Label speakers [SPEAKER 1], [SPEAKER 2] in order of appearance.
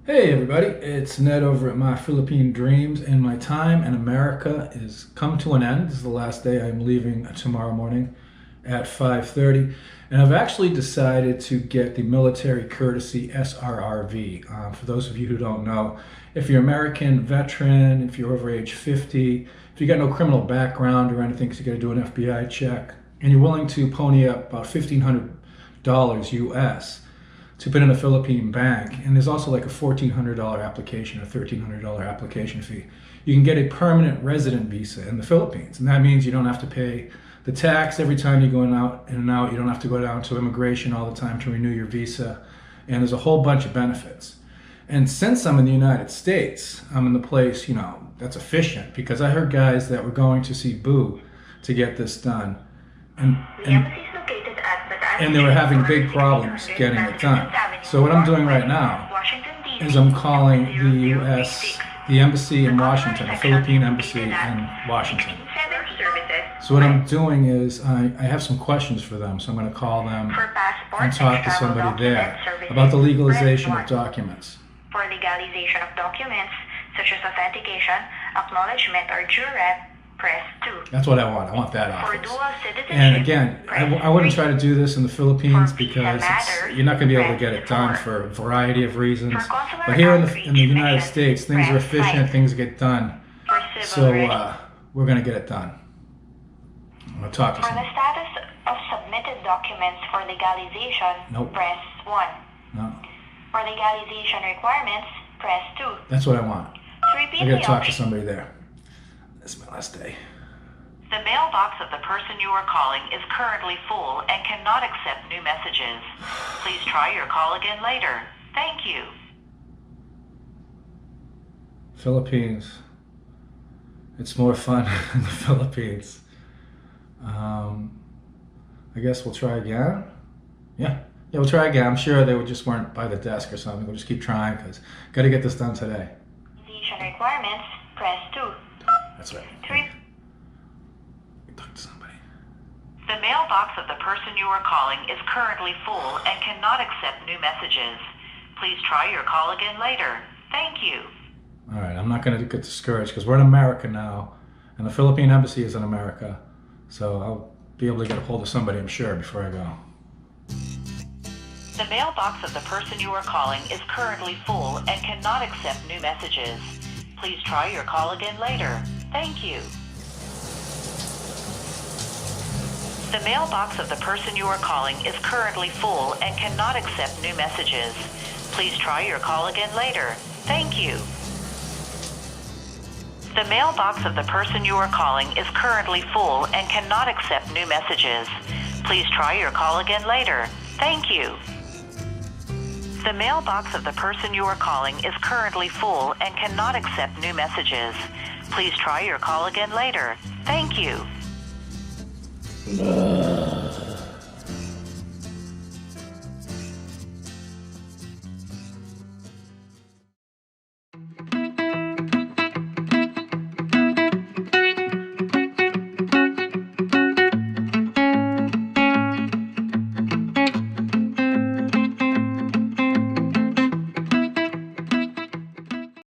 [SPEAKER 1] Hey everybody, it's Ned over at My Philippine Dreams, and my time in America is come to an end. This is the last day. I'm leaving tomorrow morning at 5:30, and I've actually decided to get the military courtesy SRRV. For those of you who don't know, if you're American veteran, if you're over age 50, if you got no criminal background or anything because you got to do an FBI check, and you're willing to pony up about $1,500 US to put in a Philippine bank, and there's also like a $1,400 application, a $1,300 application fee. You can get a permanent resident visa in the Philippines, and that means you don't have to pay the tax every time you go in and out. You don't have to go down to immigration all the time to renew your visa, and there's a whole bunch of benefits. And since I'm in the United States, I'm in the place, that's efficient, because I heard guys that were going to see Boo to get this done, and they were having big problems getting it done. So what I'm doing right now is I'm calling the embassy in Washington, the Philippine embassy in Washington. So what I'm doing is I have some questions for them, so I'm going to call them and talk to somebody there about the legalization of documents.
[SPEAKER 2] For legalization of documents, such as authentication, acknowledgement, or jurat, press 2.
[SPEAKER 1] That's what I want. I want that office.
[SPEAKER 2] For dual citizenship,
[SPEAKER 1] and again, I wouldn't try to do this in the Philippines because you're not going to be able to get it done for a variety of reasons. But here in the United States, things are efficient, things get done. So we're going to get it done. I'm going to talk to
[SPEAKER 2] For
[SPEAKER 1] someone.
[SPEAKER 2] the status of submitted documents for legalization, press 1.
[SPEAKER 1] No,
[SPEAKER 2] For legalization requirements, press 2.
[SPEAKER 1] that's what I want.
[SPEAKER 2] To repeat
[SPEAKER 1] I got to
[SPEAKER 2] the
[SPEAKER 1] talk to
[SPEAKER 2] option,
[SPEAKER 1] somebody there. This is my last day.
[SPEAKER 3] The mailbox of the person you are calling is currently full and cannot accept new messages. Please try your call again later. Thank you.
[SPEAKER 1] Philippines. It's more fun in the Philippines. I guess we'll try again. Yeah, we'll try again. I'm sure they just weren't by the desk or something. We'll just keep trying because got to get this done today.
[SPEAKER 2] legalization requirements, press 2.
[SPEAKER 1] That's right.
[SPEAKER 2] Three.
[SPEAKER 1] Talk to somebody.
[SPEAKER 3] The mailbox of the person you are calling is currently full and cannot accept new messages. Please try your call again later. Thank you.
[SPEAKER 1] All right, I'm not going to get discouraged because we're in America now, and the Philippine embassy is in America, so I'll be able to get a hold of somebody, I'm sure, before I go.
[SPEAKER 3] The mailbox of the person you are calling is currently full and cannot accept new messages. Please try your call again later. Thank you. The mailbox of the person you are calling is currently full and cannot accept new messages. Please try your call again later. Thank you. The mailbox of the person you are calling is currently full and cannot accept new messages. Please try your call again later. Thank you. The mailbox of the person you are calling is currently full and cannot accept new messages. Please try your call again later. Thank you.